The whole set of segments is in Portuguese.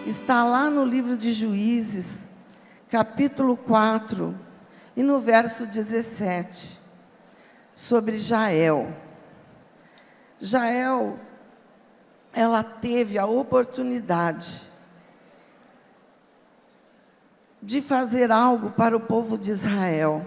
está lá no livro de Juízes, capítulo 4, e no verso 17, sobre Jael. Jael, ela teve a oportunidade de fazer algo para o povo de Israel.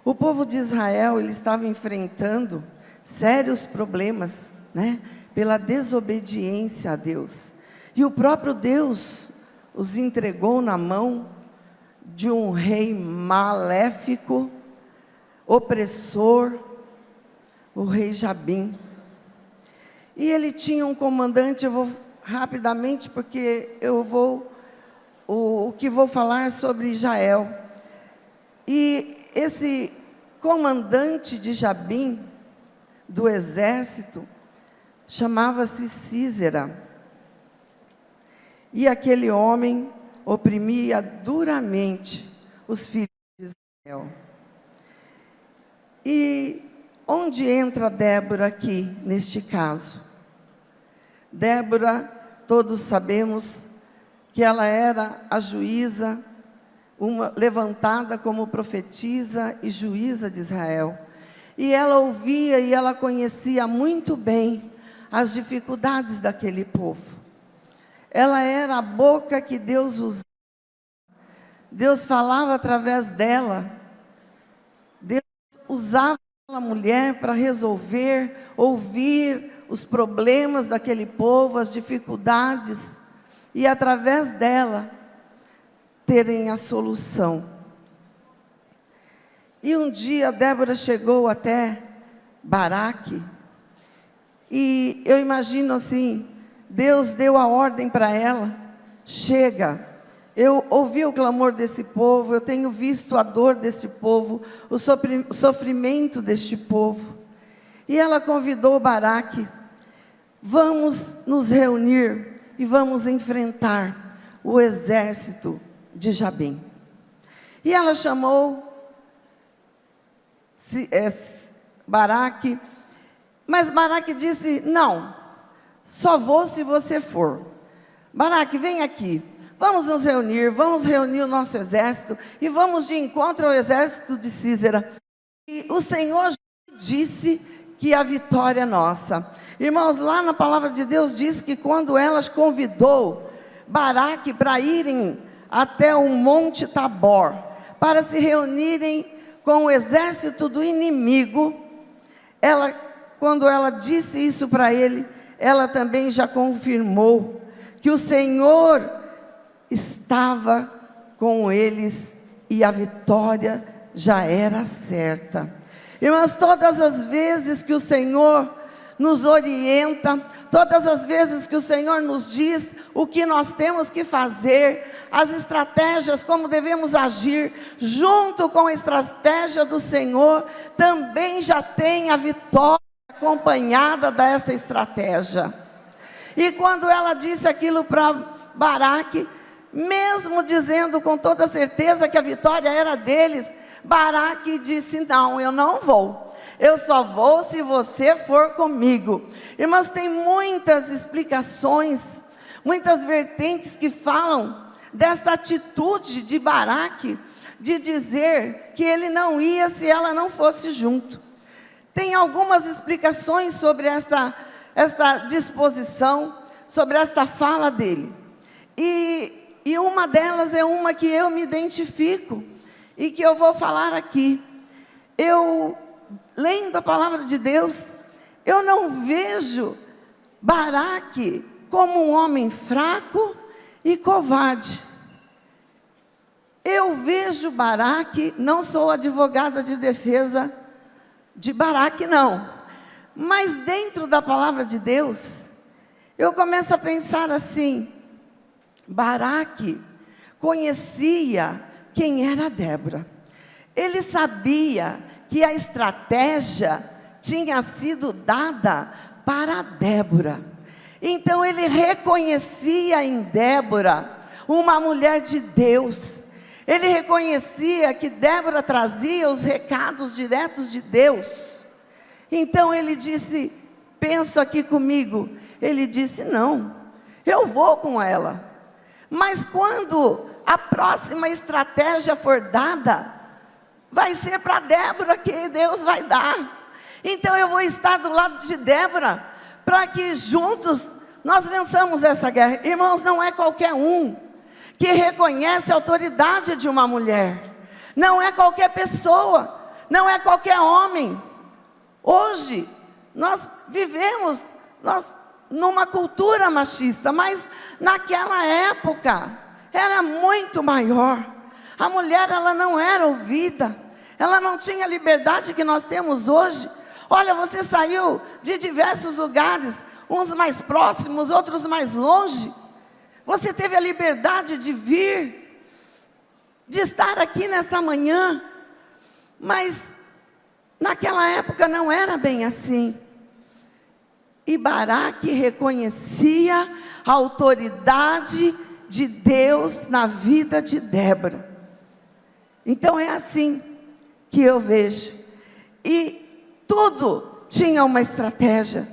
O povo de Israel, ele estava enfrentando sérios problemas, né? Pela desobediência a Deus. E o próprio Deus os entregou na mão de um rei maléfico, opressor, o rei Jabim. E ele tinha um comandante, eu vou rapidamente, porque o que vou falar sobre Jael. E esse comandante de Jabim, do exército, chamava-se Sísera. E aquele homem oprimia duramente os filhos de Israel. E onde entra Débora aqui, neste caso? Débora, todos sabemos que ela era a juíza, levantada como profetisa e juíza de Israel. E ela ouvia e ela conhecia muito bem as dificuldades daquele povo. Ela era a boca que Deus usava. Deus falava através dela. Deus usava aquela mulher para resolver, ouvir os problemas daquele povo, as dificuldades, e através dela terem a solução. E um dia Débora chegou até Baraque, e eu imagino assim, Deus deu a ordem para ela: chega, eu ouvi o clamor desse povo, eu tenho visto a dor desse povo, o sofrimento deste povo. E ela convidou Baraque: vamos nos reunir e vamos enfrentar o exército de Jabim. E ela chamou Baraque, mas Baraque disse: não, só vou se você for. Baraque, vem aqui, vamos nos reunir, vamos reunir o nosso exército e vamos de encontro ao exército de Sísera. E o Senhor disse que a vitória é nossa. Irmãos, lá na palavra de Deus diz que quando elas convidou Baraque para irem até o Monte Tabor, para se reunirem com o exército do inimigo, quando ela disse isso para ele, ela também já confirmou que o Senhor estava com eles e a vitória já era certa. Irmãos, todas as vezes que o Senhor nos orienta, todas as vezes que o Senhor nos diz o que nós temos que fazer, as estratégias, como devemos agir, junto com a estratégia do Senhor, também já tem a vitória acompanhada dessa estratégia. E quando ela disse aquilo para Baraque, mesmo dizendo com toda certeza que a vitória era deles, Baraque disse: não, eu não vou. Eu só vou se você for comigo. Irmãos, tem muitas explicações, muitas vertentes que falam desta atitude de Baraque, de dizer que ele não ia se ela não fosse junto. Tem algumas explicações sobre esta disposição, sobre esta fala dele. E uma delas é uma que eu me identifico e que eu vou falar aqui. Eu, lendo a palavra de Deus, eu não vejo Baraque como um homem fraco e covarde. Eu vejo Baraque, não sou advogada de defesa de Baraque, não, mas dentro da palavra de Deus, eu começo a pensar assim: Baraque conhecia quem era Débora. Ele sabia que a estratégia tinha sido dada para Débora. Então ele reconhecia em Débora uma mulher de Deus. Ele reconhecia que Débora trazia os recados diretos de Deus. Então ele disse, penso aqui comigo, ele disse: não, eu vou com ela. Mas quando a próxima estratégia for dada, vai ser para Débora que Deus vai dar. Então eu vou estar do lado de Débora, para que juntos nós vençamos essa guerra. Irmãos, não é qualquer um que reconhece a autoridade de uma mulher. Não é qualquer pessoa, não é qualquer homem. Hoje, nós vivemos numa cultura machista, mas naquela época era muito maior. A mulher, ela não era ouvida, ela não tinha a liberdade que nós temos hoje. Olha, você saiu de diversos lugares, uns mais próximos, outros mais longe. Você teve a liberdade de vir, de estar aqui nesta manhã, mas naquela época não era bem assim. E Baraque reconhecia a autoridade de Deus na vida de Débora. Então é assim que eu vejo. E tudo tinha uma estratégia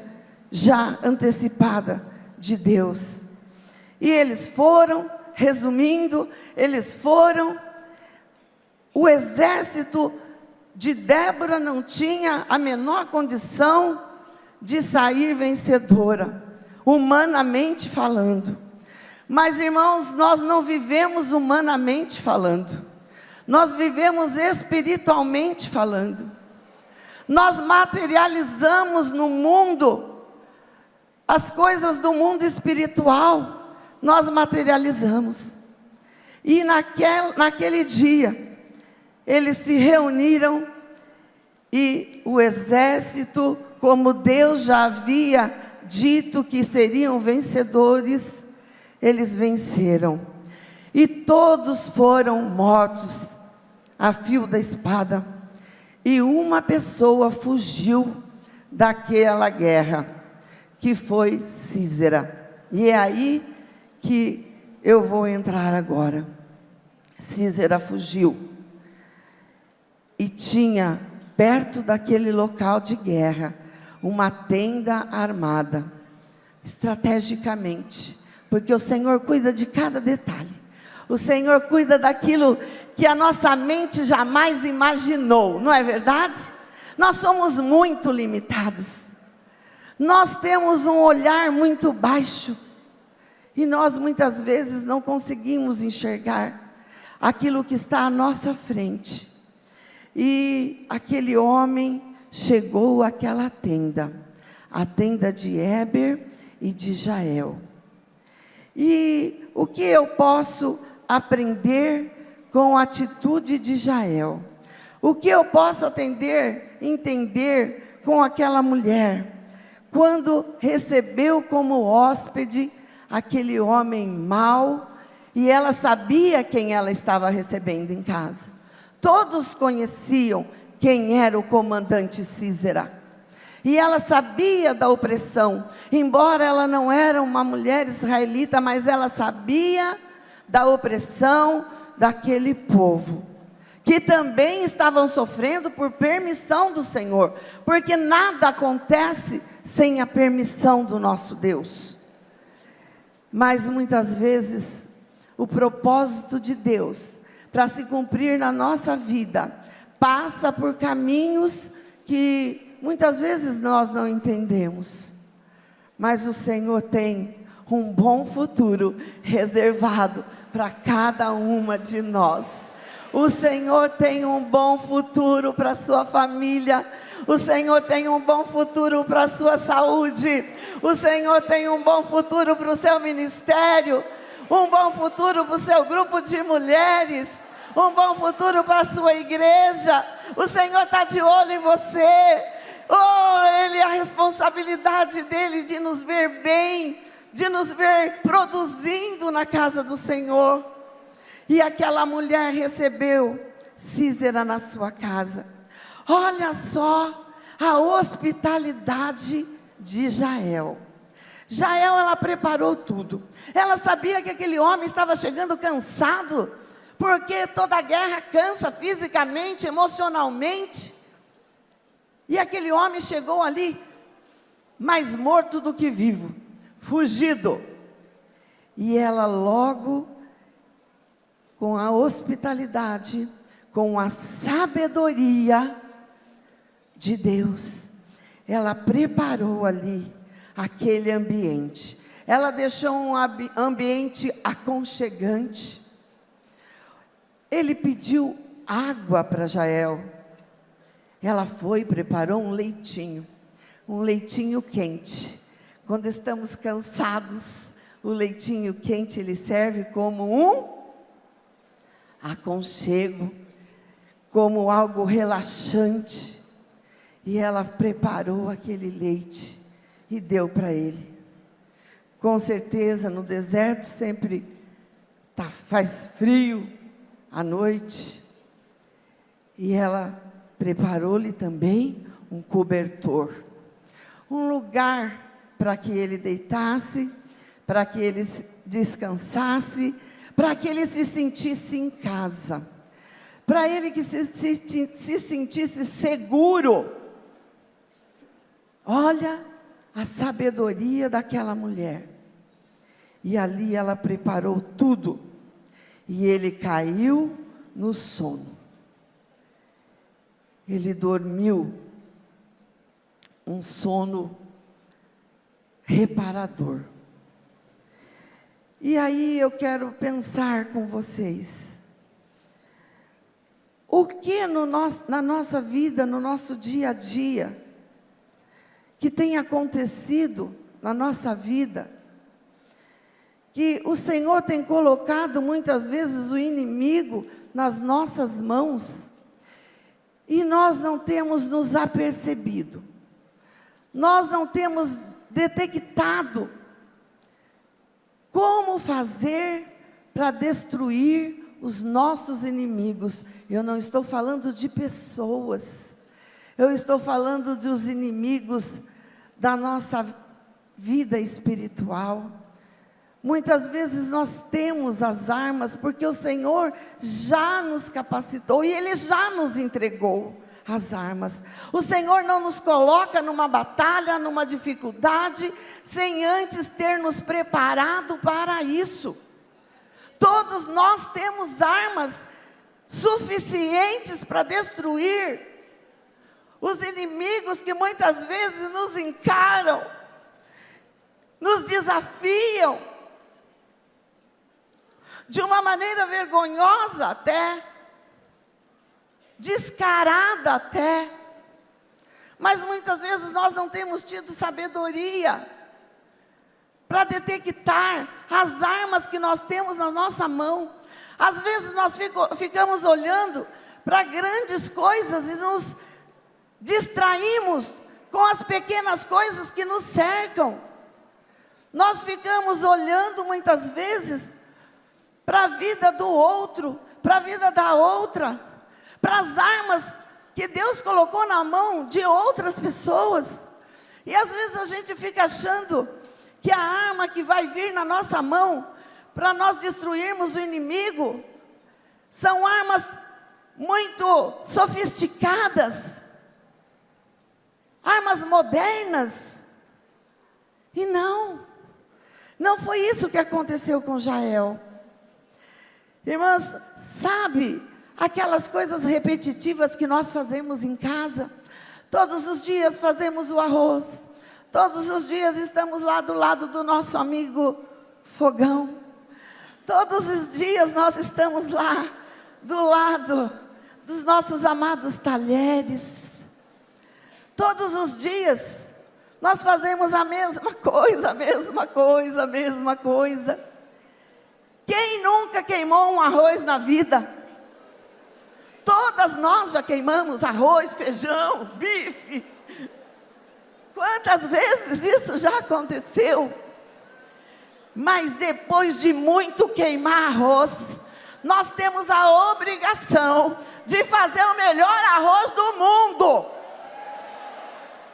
já antecipada de Deus. E eles foram, resumindo, o exército de Débora não tinha a menor condição de sair vencedora, humanamente falando. Mas, irmãos, nós não vivemos humanamente falando, nós vivemos espiritualmente falando. Nós materializamos no mundo as coisas do mundo espiritual, nós materializamos. E naquele dia, eles se reuniram e o exército, como Deus já havia dito que seriam vencedores, eles venceram. E todos foram mortos a fio da espada. E uma pessoa fugiu daquela guerra, que foi Sísera. E é aí que eu vou entrar agora. Sísera fugiu. E tinha, perto daquele local de guerra, uma tenda armada, estrategicamente, porque o Senhor cuida de cada detalhe. O Senhor cuida daquilo que a nossa mente jamais imaginou, não é verdade? Nós somos muito limitados, nós temos um olhar muito baixo, e nós muitas vezes não conseguimos enxergar aquilo que está à nossa frente. E aquele homem chegou àquela tenda, a tenda de Éber e de Jael. E o que eu posso aprender com a atitude de Jael? O que eu posso entender com aquela mulher, quando recebeu como hóspede aquele homem mau, e ela sabia quem ela estava recebendo em casa. Todos conheciam quem era o comandante Sísera. E ela sabia da opressão, embora ela não era uma mulher israelita, mas ela sabia da opressão daquele povo, que também estavam sofrendo por permissão do Senhor, porque nada acontece sem a permissão do nosso Deus. Mas muitas vezes, o propósito de Deus, para se cumprir na nossa vida, passa por caminhos que muitas vezes nós não entendemos. Mas o Senhor tem um bom futuro reservado para cada uma de nós. O Senhor tem um bom futuro para a sua família. O Senhor tem um bom futuro para a sua saúde. O Senhor tem um bom futuro para o seu ministério. Um bom futuro para o seu grupo de mulheres. Um bom futuro para a sua igreja. O Senhor está de olho em você. Oh, a responsabilidade dEle de nos ver bem, de nos ver produzindo na casa do Senhor. E aquela mulher recebeu Sísera na sua casa. Olha só a hospitalidade de Jael. Jael, ela preparou tudo. Ela sabia que aquele homem estava chegando cansado, porque toda guerra cansa fisicamente, emocionalmente. E aquele homem chegou ali mais morto do que vivo, fugido. E ela logo, com a hospitalidade, com a sabedoria de Deus, ela preparou ali aquele ambiente. Ela deixou um ambiente aconchegante. Ele pediu água para Jael. Ela foi e preparou um leitinho quente. Quando estamos cansados, o leitinho quente ele serve como um aconchego, como algo relaxante. E ela preparou aquele leite e deu para ele. Com certeza no deserto sempre faz frio à noite. E ela preparou-lhe também um cobertor, um lugar para que ele deitasse, para que ele descansasse, para que ele se sentisse em casa, para ele que se sentisse seguro. Olha a sabedoria daquela mulher. E ali ela preparou tudo. E ele caiu no sono. Ele dormiu um sono reparador. E aí eu quero pensar com vocês. O que na nossa vida, no nosso dia a dia, que tem acontecido na nossa vida, que o Senhor tem colocado muitas vezes o inimigo nas nossas mãos, e nós não temos nos apercebido, nós não temos detectado como fazer para destruir os nossos inimigos. Eu não estou falando de pessoas, eu estou falando dos inimigos da nossa vida espiritual. Muitas vezes nós temos as armas, porque o Senhor já nos capacitou e Ele já nos entregou as armas. O Senhor não nos coloca numa batalha, numa dificuldade, sem antes ter nos preparado para isso. Todos nós temos armas suficientes para destruir os inimigos que muitas vezes nos encaram, nos desafiam, de uma maneira vergonhosa até, descarada até, mas muitas vezes nós não temos tido sabedoria para detectar as armas que nós temos na nossa mão. Às vezes nós ficamos olhando para grandes coisas e nos distraímos com as pequenas coisas que nos cercam. Nós ficamos olhando muitas vezes para a vida do outro, para a vida da outra, para as armas que Deus colocou na mão de outras pessoas. E às vezes a gente fica achando que a arma que vai vir na nossa mão para nós destruirmos o inimigo são armas muito sofisticadas, armas modernas. E não foi isso que aconteceu com Jael. Irmãs, sabe aquelas coisas repetitivas que nós fazemos em casa? Todos os dias fazemos o arroz, todos os dias estamos lá do lado do nosso amigo fogão, todos os dias nós estamos lá do lado dos nossos amados talheres. Todos os dias nós fazemos a mesma coisa, a mesma coisa, a mesma coisa. Quem nunca queimou um arroz na vida? Todas nós já queimamos arroz, feijão, bife. Quantas vezes isso já aconteceu? Mas depois de muito queimar arroz, nós temos a obrigação de fazer o melhor arroz do mundo,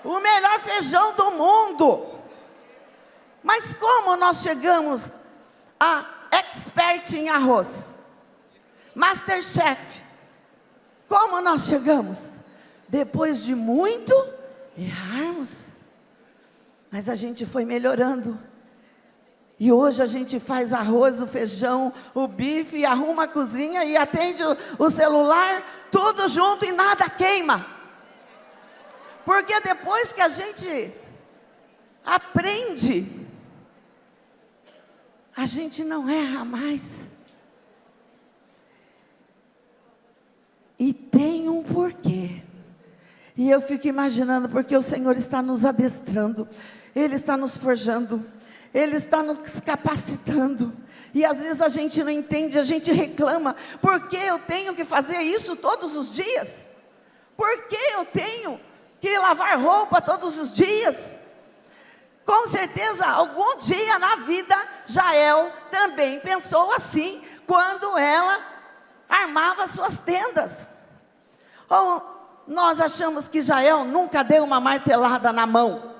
o melhor feijão do mundo. Mas como nós chegamos a expert em arroz, Masterchef? Como nós chegamos? Depois de muito errarmos. Mas a gente foi melhorando. E hoje a gente faz arroz, o feijão, o bife, arruma a cozinha e atende o celular, tudo junto e nada queima. Porque depois que a gente aprende, a gente não erra mais. E tem um porquê. E eu fico imaginando, porque o Senhor está nos adestrando, Ele está nos forjando, Ele está nos capacitando. E às vezes a gente não entende, a gente reclama. Por que eu tenho que fazer isso todos os dias? Por que eu tenho que lavar roupa todos os dias? Com certeza, algum dia na vida, Jael também pensou assim, quando ela armava suas tendas. Ou nós achamos que Jael nunca deu uma martelada na mão,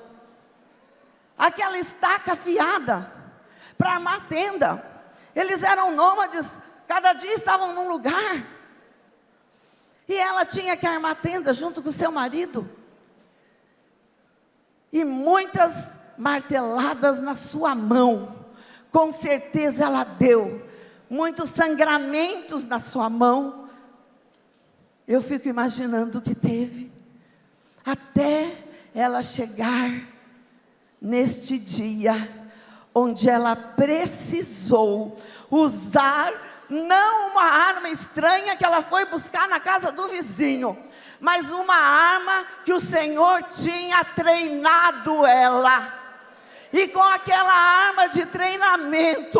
aquela estaca afiada para armar tenda. Eles eram nômades, cada dia estavam num lugar, e ela tinha que armar tenda junto com seu marido, e muitas marteladas na sua mão, com certeza ela deu, muitos sangramentos na sua mão. Eu fico imaginando o que teve, até ela chegar neste dia, onde ela precisou usar, não uma arma estranha que ela foi buscar na casa do vizinho, mas uma arma que o Senhor tinha treinado ela. E com aquela arma de treinamento,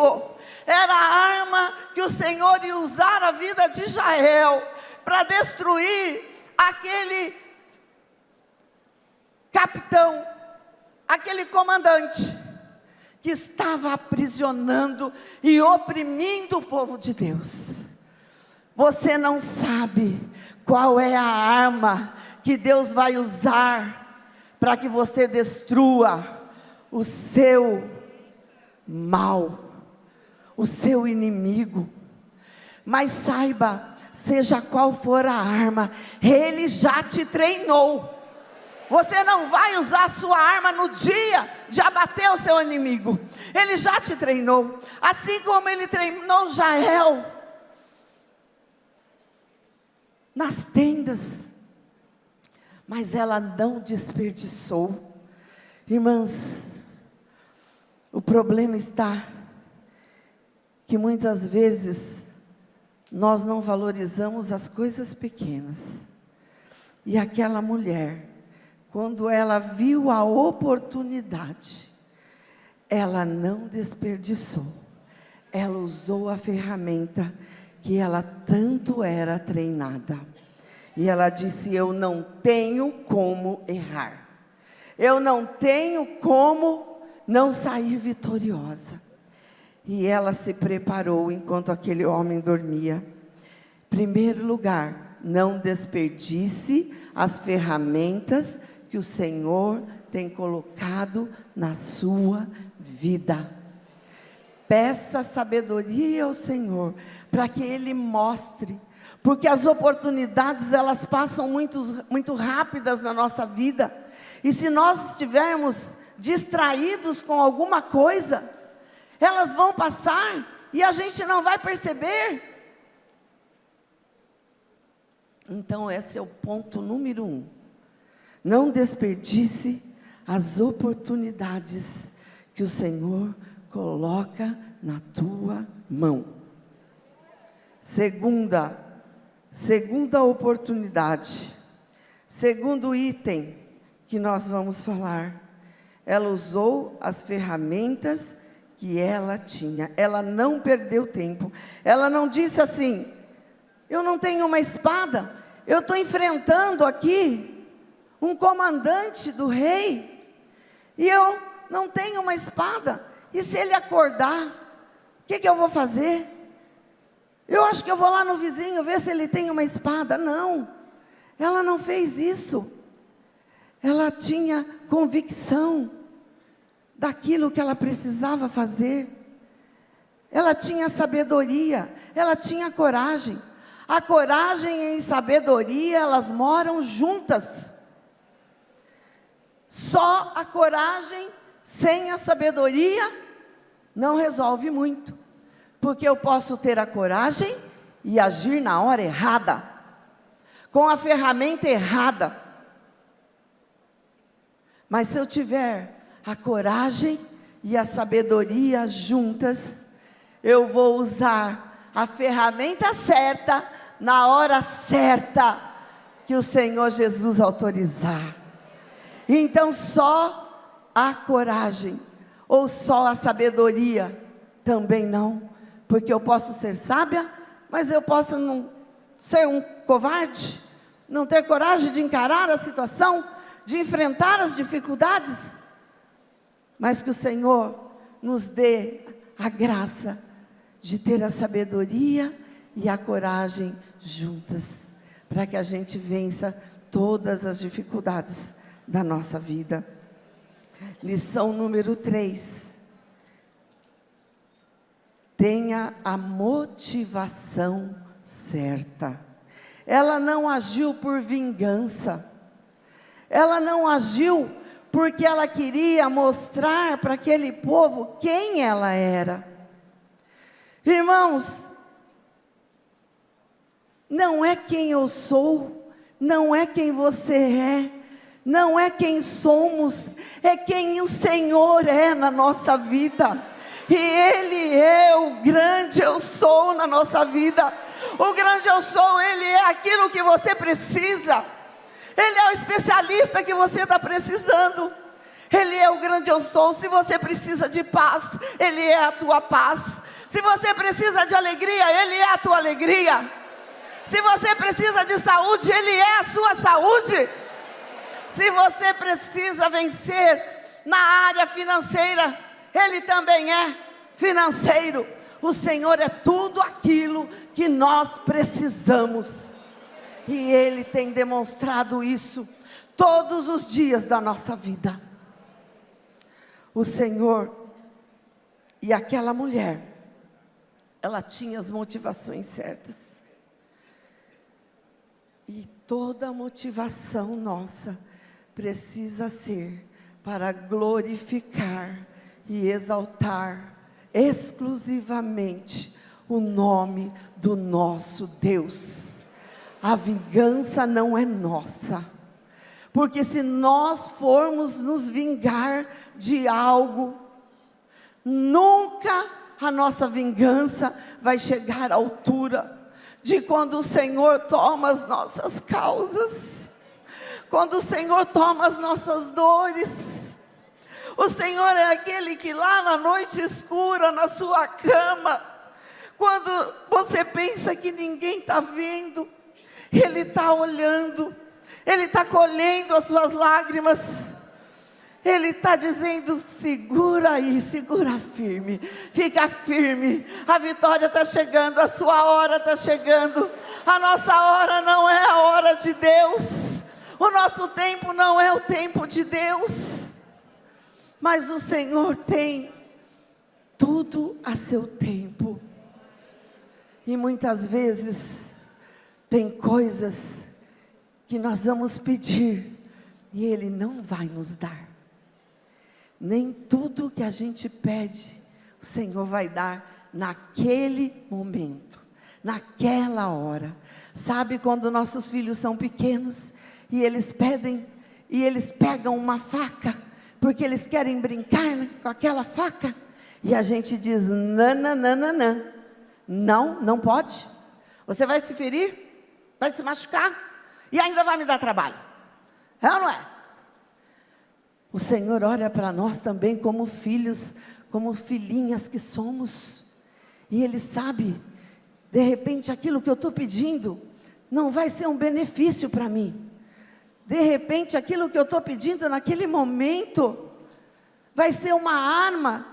era a arma que o Senhor ia usar a vida de Jael, para destruir aquele capitão, aquele comandante, que estava aprisionando e oprimindo o povo de Deus. Você não sabe qual é a arma que Deus vai usar para que você destrua o seu mal, o seu inimigo. Mas saiba, seja qual for a arma, Ele já te treinou. Você não vai usar a sua arma no dia de abater o seu inimigo. Ele já te treinou, assim como Ele treinou Jael nas tendas. Mas ela não desperdiçou. Irmãs, o problema está que muitas vezes nós não valorizamos as coisas pequenas. E aquela mulher, quando ela viu a oportunidade, ela não desperdiçou. Ela usou a ferramenta que ela tanto era treinada. E ela disse: eu não tenho como errar. Eu não tenho como não sair vitoriosa. E ela se preparou enquanto aquele homem dormia. Primeiro lugar, não desperdice as ferramentas que o Senhor tem colocado na sua vida. Peça sabedoria ao Senhor, para que Ele mostre, porque as oportunidades, elas passam muito rápidas na nossa vida, e se nós estivermos distraídos com alguma coisa, elas vão passar, e a gente não vai perceber. Então esse é o ponto número 1. Não desperdice as oportunidades que o Senhor coloca na tua mão. Segunda oportunidade, segundo item que nós vamos falar, ela usou as ferramentas que ela tinha. Ela não perdeu tempo. Ela não disse assim: eu não tenho uma espada, eu estou enfrentando aqui um comandante do rei, e eu não tenho uma espada, e se ele acordar, o que eu vou fazer? Eu acho que eu vou lá no vizinho ver se ele tem uma espada. Não, ela não fez isso. Ela tinha convicção daquilo que ela precisava fazer. Ela tinha sabedoria, ela tinha coragem. A coragem e a sabedoria, elas moram juntas. Só a coragem sem a sabedoria não resolve muito, porque eu posso ter a coragem e agir na hora errada, com a ferramenta errada. Mas se eu tiver a coragem e a sabedoria juntas, eu vou usar a ferramenta certa, na hora certa, que o Senhor Jesus autorizar. Então só a coragem, ou só a sabedoria, também não, porque eu posso ser sábia, mas eu posso não ser um covarde, não ter coragem de encarar a situação, de enfrentar as dificuldades, mas que o Senhor nos dê a graça de ter a sabedoria e a coragem juntas, para que a gente vença todas as dificuldades da nossa vida. Lição número 3. Tenha a motivação certa. Ela não agiu por vingança. Ela não agiu porque ela queria mostrar para aquele povo quem ela era. Irmãos, não é quem eu sou, não é quem você é, não é quem somos, é quem o Senhor é na nossa vida. E Ele é o grande eu sou na nossa vida. O grande eu sou, Ele é aquilo que você precisa. Ele é o especialista que você está precisando. Ele é o grande eu sou. Se você precisa de paz, Ele é a tua paz. Se você precisa de alegria, Ele é a tua alegria. Se você precisa de saúde, Ele é a sua saúde. Se você precisa vencer na área financeira, Ele também é financeiro. O Senhor é tudo aquilo que nós precisamos. E Ele tem demonstrado isso todos os dias da nossa vida. O Senhor e aquela mulher, ela tinha as motivações certas. E toda motivação nossa precisa ser para glorificar e exaltar exclusivamente o nome do nosso Deus. A vingança não é nossa, porque se nós formos nos vingar de algo, nunca a nossa vingança vai chegar à altura de quando o Senhor toma as nossas causas, quando o Senhor toma as nossas dores. O Senhor é aquele que lá na noite escura, na sua cama, quando você pensa que ninguém está vendo, Ele está olhando, Ele está colhendo as suas lágrimas. Ele está dizendo: segura aí, segura firme, fica firme, a vitória está chegando, a sua hora está chegando. A nossa hora não é a hora de Deus, o nosso tempo não é o tempo de Deus, mas o Senhor tem tudo a seu tempo. E muitas vezes tem coisas que nós vamos pedir e Ele não vai nos dar. Nem tudo que a gente pede, o Senhor vai dar naquele momento, naquela hora. Sabe quando nossos filhos são pequenos e eles pedem, e eles pegam uma faca, porque eles querem brincar, né, com aquela faca, e a gente diz: nananana, não, não pode, você vai se ferir, vai se machucar, e ainda vai me dar trabalho. É ou não é? O Senhor olha para nós também como filhos, como filhinhas que somos, e Ele sabe, de repente aquilo que eu estou pedindo, não vai ser um benefício para mim. De repente aquilo que eu estou pedindo naquele momento, vai ser uma arma,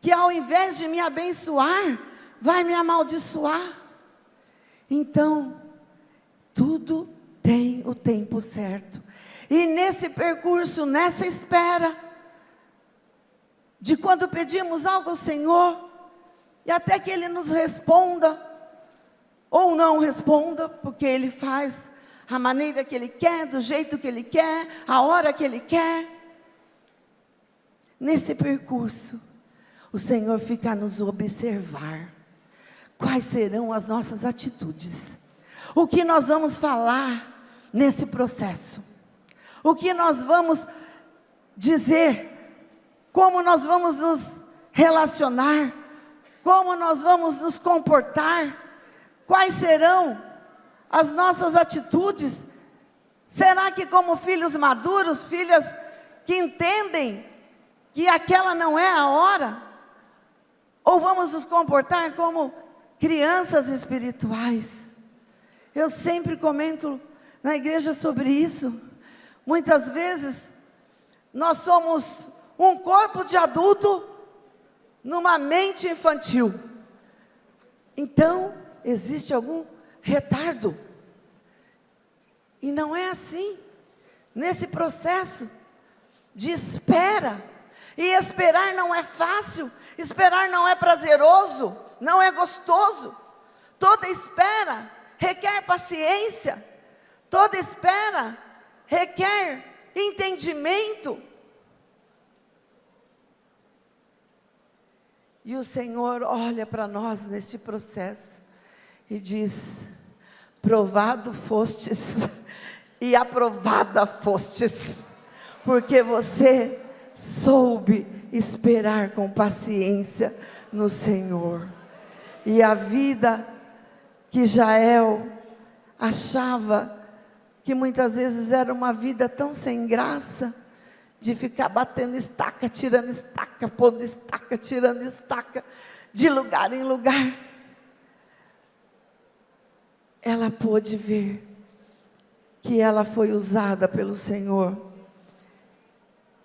que ao invés de me abençoar, vai me amaldiçoar. Então, tudo tem o tempo certo. E nesse percurso, nessa espera, de quando pedimos algo ao Senhor, e até que Ele nos responda, ou não responda, porque Ele faz a maneira que Ele quer, do jeito que Ele quer, a hora que Ele quer. Nesse percurso, O Senhor fica a nos observar. Quais serão as nossas atitudes? O que nós vamos falar nesse processo? O que nós vamos dizer? Como nós vamos nos relacionar? Como nós vamos nos comportar? Quais serão as nossas atitudes? Será que como filhos maduros, filhas que entendem que aquela não é a hora? Ou vamos nos comportar como crianças espirituais? Eu sempre comento na igreja sobre isso. Muitas vezes nós somos um corpo de adulto numa mente infantil. Então, existe algum retardo. E não é assim. Nesse processo de espera. E esperar não é fácil. Esperar não é prazeroso. Não é gostoso. Toda espera requer paciência. Toda espera requer entendimento. E o Senhor olha para nós neste processo e diz: provado fostes e aprovada fostes, porque você soube esperar com paciência no Senhor. E a vida que Jael achava que muitas vezes era uma vida tão sem graça, de ficar batendo estaca, tirando estaca, pondo estaca, tirando estaca, de lugar em lugar, ela pôde ver que ela foi usada pelo Senhor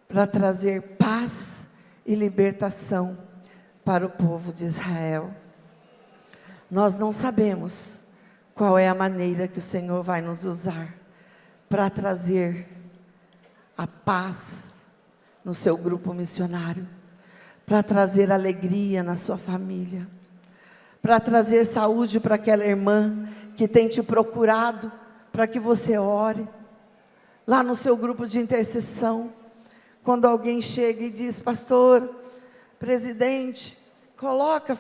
para trazer paz e libertação para o povo de Israel. Nós não sabemos qual é a maneira que o Senhor vai nos usar para trazer a paz no seu grupo missionário, para trazer alegria na sua família, para trazer saúde para aquela irmã que tem te procurado, para que você ore, lá no seu grupo de intercessão, quando alguém chega e diz: pastor, presidente, coloca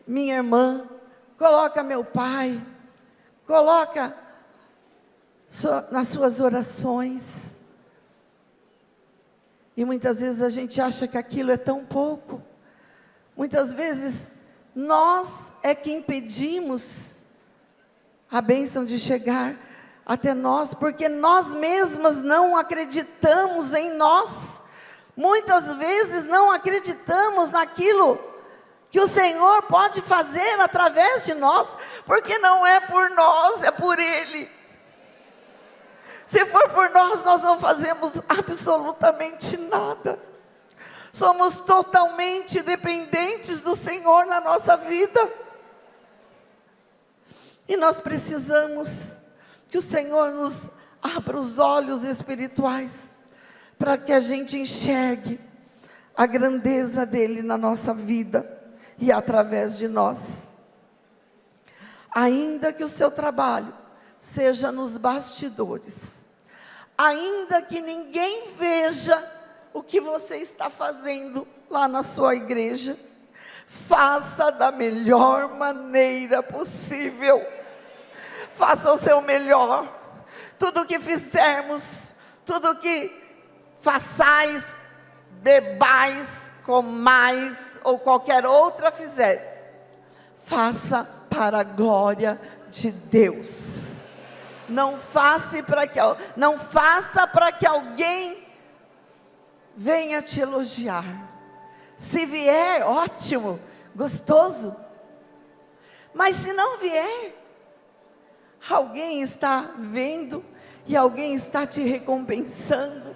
minha irmã, coloca meu pai, coloca nas suas orações. E muitas vezes a gente acha que aquilo é tão pouco. Muitas vezes nós é que impedimos a bênção de chegar até nós, porque nós mesmas não acreditamos em nós. Muitas vezes não acreditamos naquilo que o Senhor pode fazer através de nós, porque não é por nós, é por Ele. Se for por nós, nós não fazemos absolutamente nada. Somos totalmente dependentes do Senhor na nossa vida. E nós precisamos que o Senhor nos abra os olhos espirituais, para que a gente enxergue a grandeza dEle na nossa vida e através de nós. Ainda que o seu trabalho seja nos bastidores, ainda que ninguém veja o que você está fazendo lá na sua igreja, faça da melhor maneira possível. Faça o seu melhor. Tudo que fizermos, tudo que façais, bebais, comais ou qualquer outra fizeres, faça para a glória de Deus. Não faça para que alguém venha te elogiar. Se vier, ótimo, gostoso. Mas se não vier, alguém está vendo e alguém está te recompensando.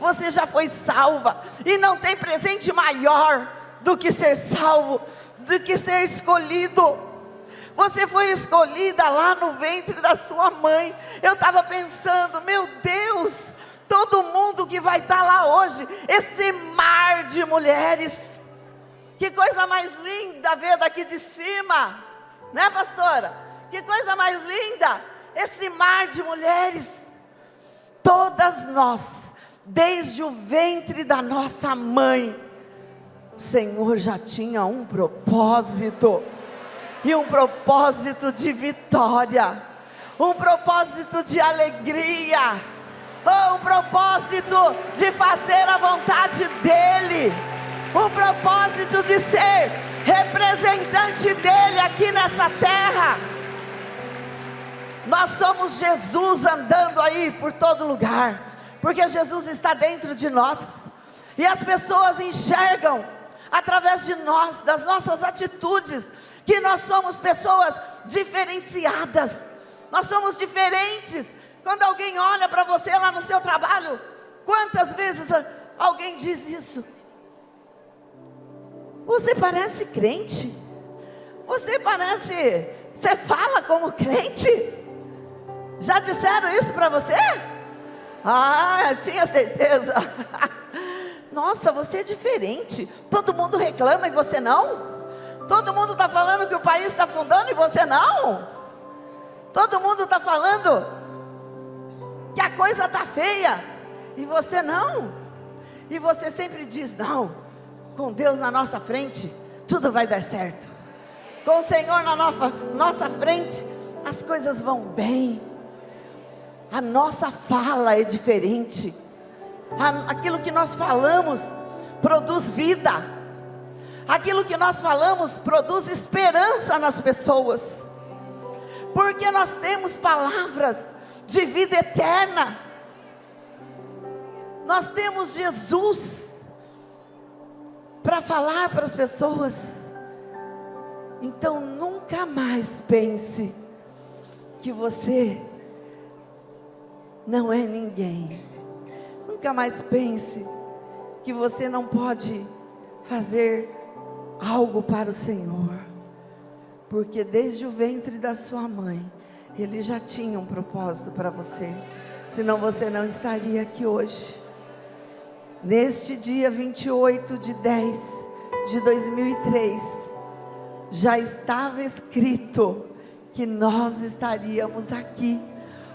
Você já foi salva, e não tem presente maior do que ser salvo, do que ser escolhido. Você foi escolhida lá no ventre da sua mãe. Eu estava pensando, meu Deus, todo mundo que vai estar lá hoje, esse mar de mulheres, que coisa mais linda ver daqui de cima, né, pastora? Que coisa mais linda, esse mar de mulheres. Todas nós, desde o ventre da nossa mãe, O Senhor já tinha um propósito, e um propósito de vitória, um propósito de alegria, um propósito de fazer a vontade dEle, um propósito de ser representante dEle aqui nessa terra. Nós somos Jesus andando aí por todo lugar, porque Jesus está dentro de nós, e as pessoas enxergam através de nós, das nossas atitudes, que nós somos pessoas diferenciadas, nós somos diferentes. Quando alguém olha para você lá no seu trabalho, quantas vezes alguém diz isso? Você parece crente, você fala como crente. Já disseram isso para você? Ah, eu tinha certeza. Nossa, você é diferente, todo mundo reclama e você não? Todo mundo está falando que o país está afundando e você não? Todo mundo está falando que a coisa está feia e você não? E você sempre diz: não, com Deus na nossa frente tudo vai dar certo, com o Senhor na nossa frente as coisas vão bem. A nossa fala é diferente, aquilo que nós falamos produz vida, aquilo que nós falamos produz esperança nas pessoas, porque nós temos palavras de vida eterna, nós temos Jesus para falar para as pessoas. Então nunca mais pense que você não é ninguém. Nunca mais pense que você não pode fazer algo para o Senhor, porque desde o ventre da sua mãe Ele já tinha um propósito para você, senão você não estaria aqui hoje. Neste dia 28 de 10 de 2003, já estava escrito que nós estaríamos aqui,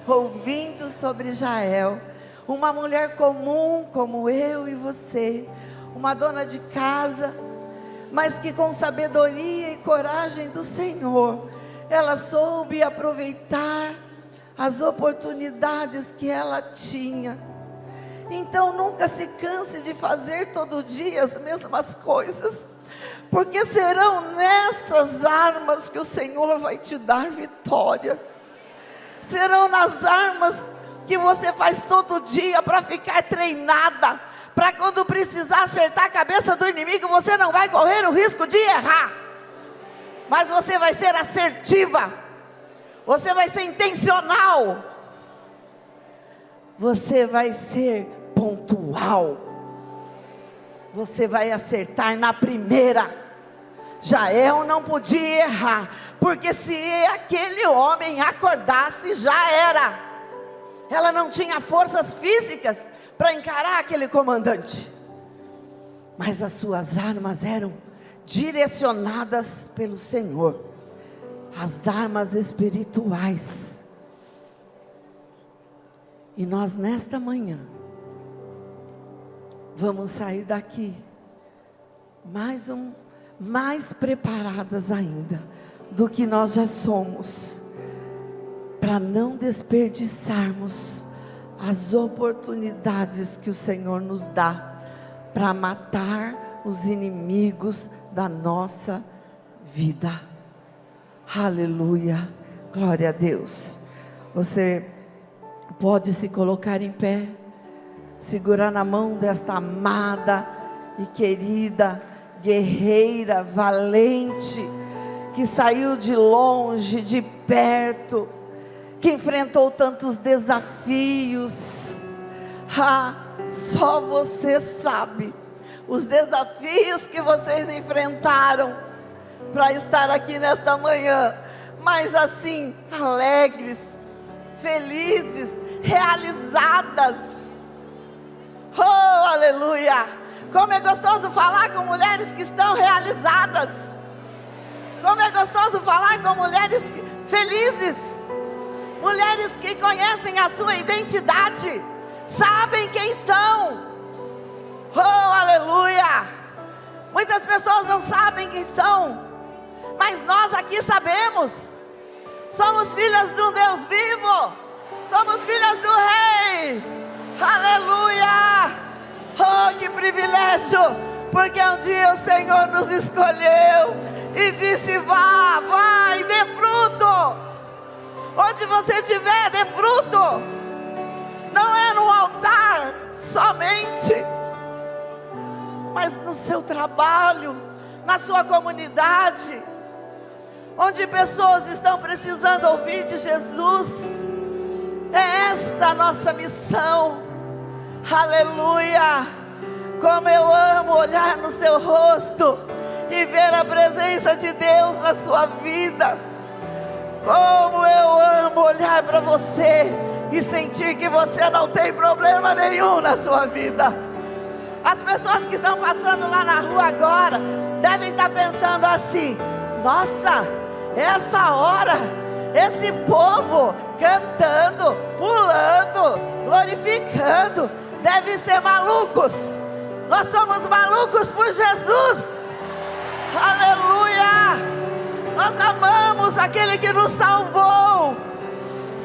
ouvindo sobre Jael, uma mulher comum como eu e você, uma dona de casa, mas que com sabedoria e coragem do Senhor, ela soube aproveitar as oportunidades que ela tinha. Então nunca se canse de fazer todo dia as mesmas coisas, porque serão nessas armas que o Senhor vai te dar vitória. Serão nas armas que você faz todo dia para ficar treinada, para quando precisar acertar a cabeça do inimigo, você não vai correr o risco de errar, mas você vai ser assertiva, você vai ser intencional, você vai ser pontual, você vai acertar na primeira. Jael não podia errar, porque se aquele homem acordasse, já era. Ela não tinha forças físicas para encarar aquele comandante, mas as suas armas eram direcionadas pelo Senhor, as armas espirituais. E nós nesta manhã vamos sair daqui mais preparadas ainda do que nós já somos, para não desperdiçarmos as oportunidades que o Senhor nos dá para matar os inimigos da nossa vida. Aleluia, glória a Deus. Você pode se colocar em pé, segurar na mão desta amada e querida guerreira, valente, que saiu de longe, de perto, que enfrentou tantos desafios. Só você sabe os desafios que vocês enfrentaram para estar aqui nesta manhã, mas assim, alegres, felizes, realizadas. Oh, aleluia! Como é gostoso falar com mulheres que estão realizadas. Como é gostoso falar com mulheres felizes. Mulheres que conhecem a sua identidade, sabem quem são. Oh, aleluia! Muitas pessoas não sabem quem são, mas nós aqui sabemos. Somos filhas de um Deus vivo, somos filhas do Rei. Aleluia! Oh, que privilégio! Porque um dia o Senhor nos escolheu e disse: vá, vai, dê fruto. Onde você estiver, dê fruto. Não é no altar somente, mas no seu trabalho, na sua comunidade, onde pessoas estão precisando ouvir de Jesus. É esta a nossa missão. Aleluia! Como eu amo olhar no seu rosto e ver a presença de Deus na sua vida. Como eu amo olhar para você e sentir que você não tem problema nenhum na sua vida. As pessoas que estão passando lá na rua agora devem estar pensando assim: nossa, essa hora, esse povo cantando, pulando, glorificando, devem ser malucos. Nós somos malucos por Jesus. Aleluia! Nós amamos aquele que nos salvou.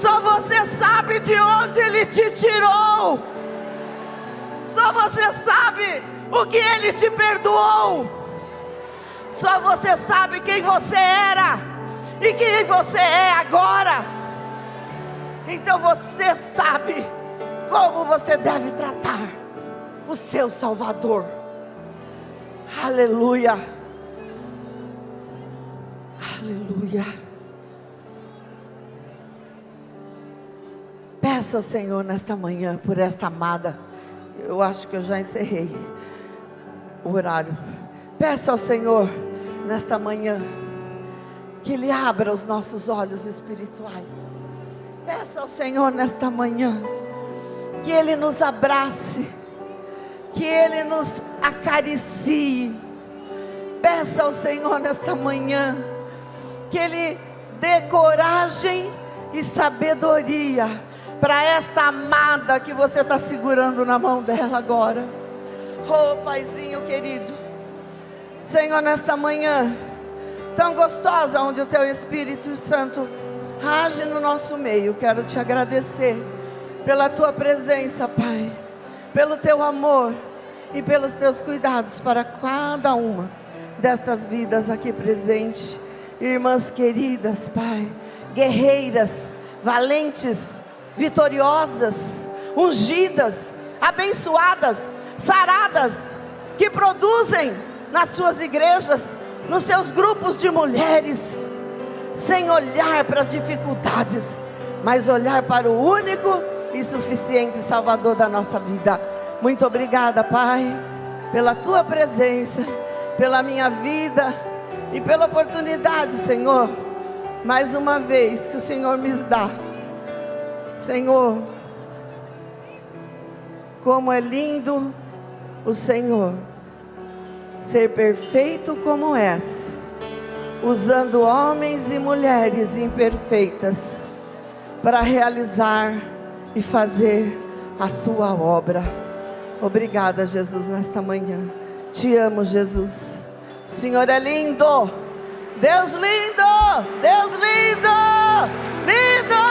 Só você sabe de onde Ele te tirou. Só você sabe o que Ele te perdoou. Só você sabe quem você era e quem você é agora. Então você sabe como você deve tratar o seu Salvador. Aleluia. Aleluia. Peça ao Senhor nesta manhã por esta amada. Eu acho que eu já encerrei o horário. Peça ao Senhor nesta manhã que Ele abra os nossos olhos espirituais. Peça ao Senhor nesta manhã que Ele nos abrace, que Ele nos acaricie. Peça ao Senhor nesta manhã que Ele dê coragem e sabedoria para esta amada que você está segurando na mão dela agora. Oh, Paizinho querido, Senhor, nesta manhã tão gostosa, onde o Teu Espírito Santo age no nosso meio, quero Te agradecer pela Tua presença, Pai, pelo Teu amor e pelos Teus cuidados para cada uma destas vidas aqui presentes. Irmãs queridas, Pai, guerreiras, valentes, vitoriosas, ungidas, abençoadas, saradas, que produzem nas suas igrejas, nos seus grupos de mulheres, sem olhar para as dificuldades, mas olhar para o único e suficiente Salvador da nossa vida. Muito obrigada, Pai, pela Tua presença, pela minha vida e pela oportunidade, Senhor, mais uma vez que o Senhor me dá. Senhor, como é lindo o Senhor ser perfeito como és, usando homens e mulheres imperfeitas para realizar e fazer a Tua obra. Obrigada, Jesus, nesta manhã. Te amo, Jesus. O Senhor é lindo. Deus lindo. Deus lindo. Lindo.